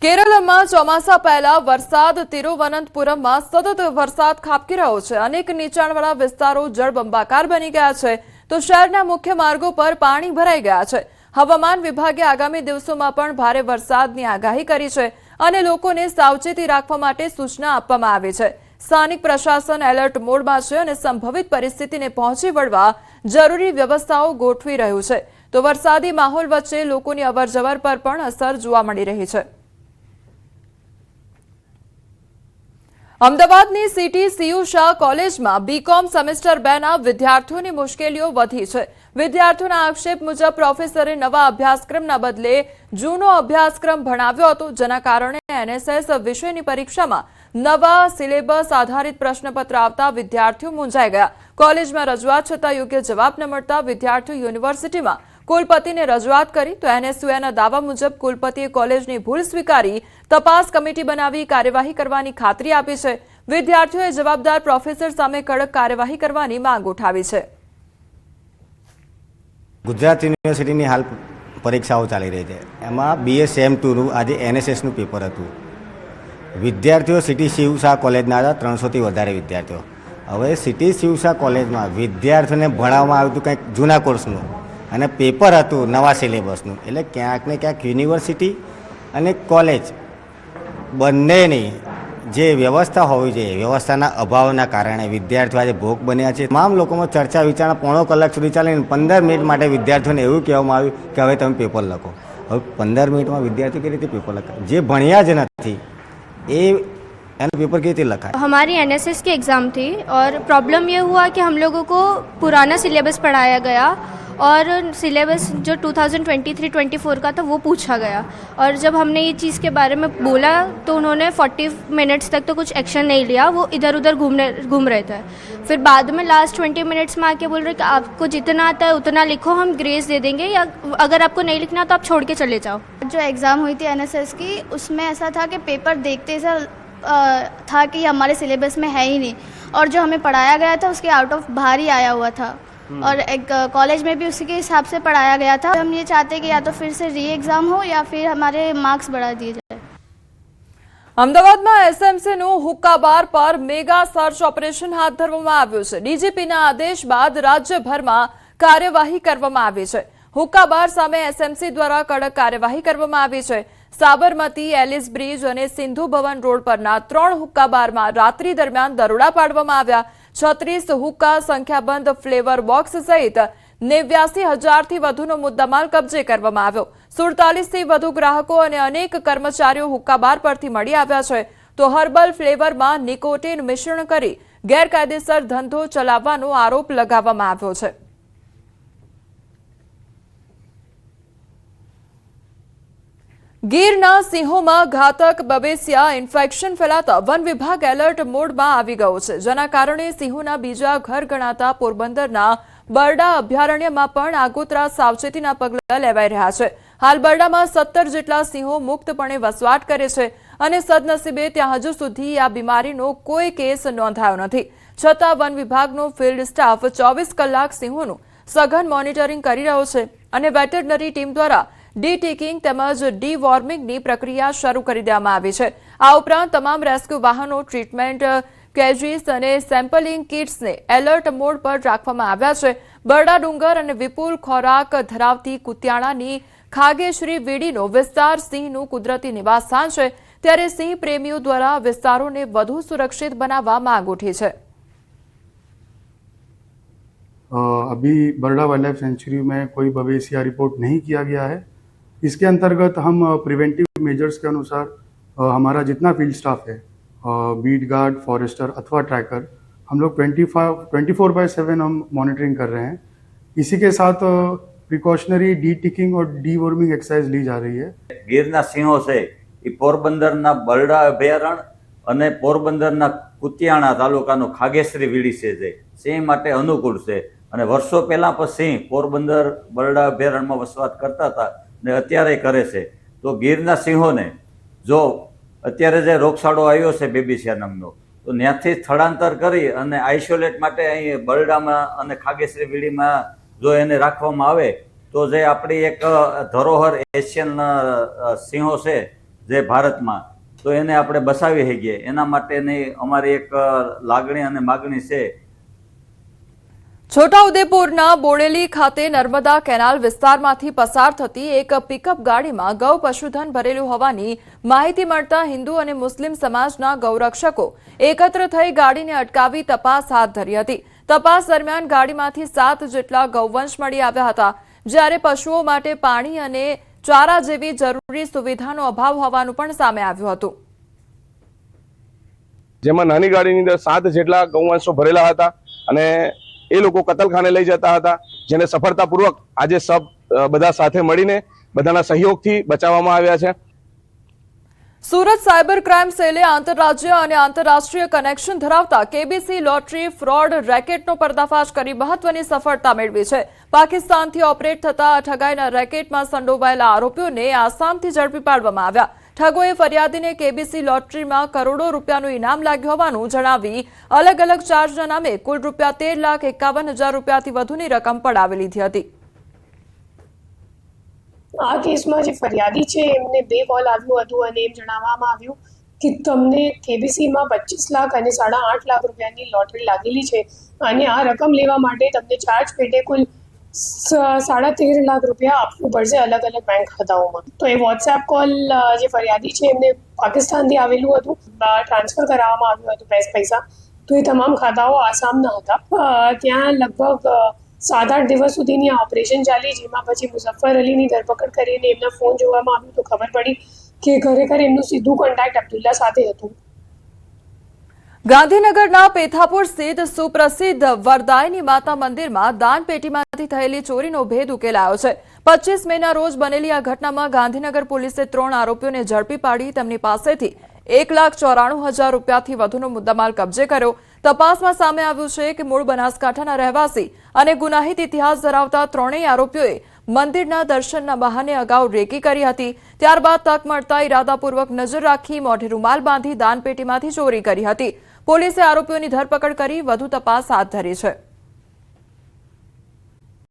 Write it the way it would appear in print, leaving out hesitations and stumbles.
કેરળમાં ચોમાસા પહેલા વરસાદ તિરુવનંતપુરમમાં સતત વરસાદ ખાબકી રહ્યો છે। અનેક નીચાણવાળા વિસ્તારો જળબંબાકાર બની ગયા છે તો શહેરના મુખ્ય માર્ગો પર પાણી ભરાઈ ગયા છે। હવામાન વિભાગે આગામી દિવસોમાં પણ ભારે વરસાદની આગાહી કરી છે અને લોકોને સાવચેતી રાખવા માટે સૂચના આપવામાં આવી છે। સ્થાનિક પ્રશાસન એલર્ટ મોડમાં છે અને સંભવિત પરિસ્થિતિને પહોંચી વળવા જરૂરી વ્યવસ્થાઓ ગોઠવી રહ્યું છે તો વરસાદી માહોલ વચ્ચે લોકોની અવરજવર પર પણ અસર જોવા મળી રહી છે। અમદાવાદની સિટી સીયુ શાહ કોલેજમાં બીકોમ સેમેસ્ટર 2 ના વિદ્યાર્થીઓની મુશ્કેલીઓ વધી છે। વિદ્યાર્થીઓના આક્ષેપ મુજબ પ્રોફેસરે નવા અભ્યાસક્રમના બદલે જૂનો અભ્યાસક્રમ ભણાવ્યો હતો, જેના કારણે એનએસએસ વિષયની પરીક્ષામાં નવા સિલેબસ આધારિત પ્રશ્નપત્ર આવતા વિદ્યાર્થીઓ મૂંઝાઈ ગયા। કોલેજમાં રજૂઆત છતાં યોગ્ય જવાબ ન મળતા વિદ્યાર્થીઓ યુનિવર્સિટીમાં कुलपतिने रजूआत करी तो एनएसयूएना दावा मुजब कुलपतिए कॉलेजनी भूल स्वीकारी तपास कमिटी बनावी कार्यवाही करवानी खातरी आपी छे। विद्यार्थीओए जवाबदार प्रोफेसर सामे कड़क कार्यवाही करवानी मांग उठावी छे। गुजरात यूनिवर्सिटीनी हाल परीक्षाओ चाली रही है, एमां बीए सेम 2 નું आज एनएसएसનું पेपर हतुं। विद्यार्थीओ सिटी સીયુ શાહ कॉलेजना हता 300 થી વધારે विद्यार्थीओ। हवे सिटी સીયુ શાહ कॉलेजमां विद्यार्थीओने भणाववामां आवतुं कंईक जूना कोर्सनुं અને પેપર હતું નવા સિલેબસનું, એટલે ક્યાંક ને ક્યાંક યુનિવર્સિટી અને કોલેજ બંનેની જે વ્યવસ્થા હોવી જોઈએ વ્યવસ્થાના અભાવના કારણે વિદ્યાર્થીઓ આજે ભોગ બન્યા છે। તમામ લોકોમાં ચર્ચા વિચારણા પોણો કલાક સુધી ચાલીને 15 મિનિટ માટે વિદ્યાર્થીઓને એવું કહેવામાં આવ્યું કે હવે તમે પેપર લખો। હવે 15 મિનિટમાં વિદ્યાર્થીઓ કેવી રીતે પેપર લખાય? જે ભણ્યા જ નથી એ एना पेपर कैसे लिखा है? हमारी एनएसएस की एग्ज़ाम थी और प्रॉब्लम ये हुआ कि हम लोगों को पुराना सिलेबस पढ़ाया गया और सिलेबस जो 2023-24 का था वो पूछा गया और जब हमने ये चीज़ के बारे में बोला तो उन्होंने 40 मिनट्स तक तो कुछ एक्शन नहीं लिया, वो इधर उधर घूम रहे थे। फिर बाद में लास्ट 20 मिनट्स में आके बोल रहे कि आपको जितना आता है उतना लिखो, हम ग्रेस दे देंगे, या अगर आपको नहीं लिखना तो आप छोड़ के चले जाओ। जो एग्ज़ाम हुई थी एनएसएस की उसमें ऐसा था कि पेपर देखते ऐसा था कि हमारे सिलेबस में है ही नहीं और जो हमें पढ़ाया गया था उसके आउट ऑफ बाहर ही आया हुआ था और एक कॉलेज में भी उसी के हिसाब से पढ़ाया गया था। हम ये चाहते हैं कि या तो फिर से री एग्ज़ाम हो या फिर हमारे मार्क्स बढ़ा दिए जाए। अमदावादમાં એસએમસીનું હુક્કા બાર પર મેગા સર્ચ ઓપરેશન હાથ ધરવામાં આવ્યું છે। ડીજીપીના આદેશ બાદ રાજ્યભરમાં કાર્યવાહી કરવામાં આવી છે। હુક્કા બાર સામે એસએમસી દ્વારા કડક કાર્યવાહી કરવામાં આવી છે। સાબરમતી, એલિસ બ્રિજ અને સિંધુ ભવન રોડ પરના 3 હુક્કા બારમાં રાત્રિ દરમિયાન દરોડા પાડવામાં આવ્યા। 36 હુક્કા સંખ્યાબંધ ફ્લેવર બોક્સ સહિત 89,000 થી વધુનો મુદ્દામાલ કબજે કરવામાં આવ્યો। 47 થી વધુ ગ્રાહકો અને અનેક કર્મચારીઓ હુક્કા બાર પરથી મળી આવ્યા છે તો હર્બલ ફ્લેવરમાં નિકોટિન મિશ્રણ કરી ગેરકાયદેસર ધંધો ચલાવવાનો આરોપ લગાવવામાં આવ્યો છે। ગીરના સિંહોમાં ઘાતક બબેસિયા ઇન્ફેક્શન ફેલાતા વન વિભાગ એલર્ટ મોડમાં આવી ગયો છે, જેના કારણે સિંહોના બીજા ઘર ગણાતા પોરબંદરના બરડા અભયારણ્યમાં પણ આગોતરા સાવચેતીના પગલાં લેવાઈ રહ્યા છે। હાલ બરડામાં 17 જેટલા સિંહો મુક્તપણે વસવાટ કરે છે અને સદનસીબે ત્યાં હજુ સુધી આ બીમારીનો કોઈ કેસ નોંધાયો નથી। છતાં વન વિભાગનો ફિલ્ડ સ્ટાફ 24 કલાક સિંહોનું સઘન મોનિટરિંગ કરી રહ્યો છે અને વેટરનરી ટીમ દ્વારા डी-टिकिंग તેમજ डी-वॉर्मिंगની પ્રક્રિયા શરૂ કરી દેવામાં આવી છે। આ ઉપરાંત તમામ રેસ્ક્યુ વાહનો, ટ્રીટમેન્ટ કેજીસ અને સેમ્પલિંગ કિટ્સને એલર્ટ મોડ પર રાખવામાં આવ્યા છે। બરડા ડુંગર અને વિપુલ ખોરાક ધરાવતી કુતિયાણાની ખાગેશ્રી વીડીનો વિસ્તાર સિંહનું કુદરતી નિવાસસ્થાન છે, ત્યારે સિંહ પ્રેમીઓ દ્વારા વિસ્તારોને વધુ સુરક્ષિત બનાવવા માંગ ઉઠી છે। अभी बरड़ा वाइल्ड लाइफ सेंचुरी में कोई बवेसिया रिपोर्ट नहीं किया गया है। इसके अंतर्गत हम प्रिवेंटिव मेजर्स के अनुसार हमारा जितना फील्ड स्टाफ है, बीट गार्ड, फॉरेस्टर अथवा ट्रैकर, हम लोग 24/7 हम मॉनिटरिंग कर रहे हैं। इसी के साथ प्रिकॉशनरी डी-टिकिंग और डी-वॉर्मिंग एक्सरसाइज ली जा रही है। ગીરના સિંહો છે એ પોરબંદરના બરડા અભયારણ્ય અને પોરબંદરના કુતિયાણા તાલુકાનો ખાગેશ્રી વીડી છે સિંહ માટે અનુકૂળ છે અને વર્ષો પહેલા પણ સિંહ પોરબંદર બરડા અભયારણ્યમાં વસવાટ કરતા હતા ને અત્યારે કરે છે। તો ગીરના સિંહોને જો અત્યારે જે રોગચાળો આવ્યો છે બેબીસિયા નામનો તો ત્યાંથી સ્થળાંતર કરી અને આઇસોલેટ માટે અહીં બરડામાં અને ખાગેશ્રી વીડીમાં જો એને રાખવામાં આવે તો જે આપણી એક ધરોહર એશિયન સિંહો છે જે ભારતમાં, તો એને આપણે બસાવી શકીએ એના માટેની અમારી એક લાગણી અને માગણી છે. છોટાઉદેપુરના બોડેલી ખાતે નર્મદા કેનાલ વિસ્તારમાંથી પસાર થતી એક પિકઅપ ગાડીમાં ગૌ પશુધન ભરેલું હોવાની માહિતી મળતા હિન્દુ અને મુસ્લિમ સમાજના ગૌરક્ષકો એકત્ર થઈ ગાડીને અટકાવી તપાસ હાથ ધરી હતી. તપાસ દરમિયાન ગાડીમાંથી 7 જેટલા ગૌવંશ મળી આવ્યા હતા, જ્યારે પશુઓ માટે પાણી અને ચારા જેવી જરૂરી સુવિધાનો અભાવ હોવાનું પણ સામે આવ્યું હતું. જેમાં નાની ગાડીની અંદર 7 જેટલા ગૌવંશો ભરેલા હતા અને એ લોકો કતલખાને લઈ જતા હતા, જેને સફળતાપૂર્વક આજે બધા સાથે મળીને બધાના સહયોગથી બચાવવામાં આવ્યા છે. સુરત સાયબર ક્રાઇમ સેલે આંતરરાજ્ય અને આંતરરાષ્ટ્રીય કનેક્શન ધરાવતા કેબીસી લોટરી ફ્રોડ રેકેટનો પર્દાફાશ કરી મહત્વની સફળતા મેળવી છે. પાકિસ્તાનથી ઓપરેટ થતા ઠગાઈના રેકેટમાં સંડોવાયેલા આરોપીઓને આસામથી ઝડપી પાડવામાં આવ્યા. ઠગોએ ફરિયાદીને કેબીસી લોટરીમાં કરોડો રૂપિયાનું ઇનામ લાગ્યું હોવાનું જણાવી અલગ અલગ ચાર્જના નામે કુલ ₹13,51,000 રૂપિયાથી વધુની રકમ પડાવી લીધી હતી. આ કેસમાં જે ફરિયાદી છે એમને 2 કોલ આવ્યું હતું અને એમ જણાવવામાં આવ્યું કે તમને કેબીસીમાં 25 લાખ અને 8.5 લાખ રૂપિયાની લોટરી લાગેલી છે અને આ રકમ લેવા માટે તમને ચાર્જ પેટે કુલ 13.5 લાખ રૂપિયા આપવું પડશે અલગ અલગ બેંક ખાતાઓમાં. તો એ વોટ્સએપ કોલ જે ફરિયાદી છે એમને પાકિસ્તાનથી આવેલું હતું, ટ્રાન્સફર કરાવવામાં આવ્યું હતું પૈસા. તો એ તમામ ખાતાઓ આસામના હતા. ત્યાં લગભગ 7-8 દિવસ સુધીની આ ઓપરેશન ચાલી, જેમાં પછી મુઝફ્ફર અલીની ધરપકડ કરીને એમના ફોન જોવામાં આવ્યું તો ખબર પડી કે ખરેખર એમનું સીધું કોન્ટેક્ટ અબ્દુલ્લા સાથે હતું. ગાંધીનગરના પેથાપુર સ્થિત સુપ્રસિદ્ધ વરદાયની માતા મંદિરમાં દાનપેટીમાંથી થયેલી ચોરીનો ભેદ ઉકેલાયો છે. 25 મેના રોજ બનેલી આ ઘટનામાં ગાંધીનગર પોલીસે 3 આરોપીઓને ઝડપી પાડી તેમની પાસેથી 1,94,000 રૂપિયાથી વધુનો મુદ્દામાલ કબજે કર્યો. તપાસમાં સામે આવ્યું છે કે મૂળ બનાસકાંઠાના રહેવાસી અને ગુનાહિત ઇતિહાસ ધરાવતા 3 આરોપીઓએ મંદિરના દર્શનના બહાને અગાઉ રેકી કરી હતી. ત્યારબાદ તક મળતા ઇરાદાપૂર્વક નજર રાખી મોઢે રૂમાલ બાંધી દાનપેટીમાંથી ચોરી કરી હતી. પોલીસે આરોપીઓની ધરપકડ કરી વધુ તપાસ હાથ ધરી છે.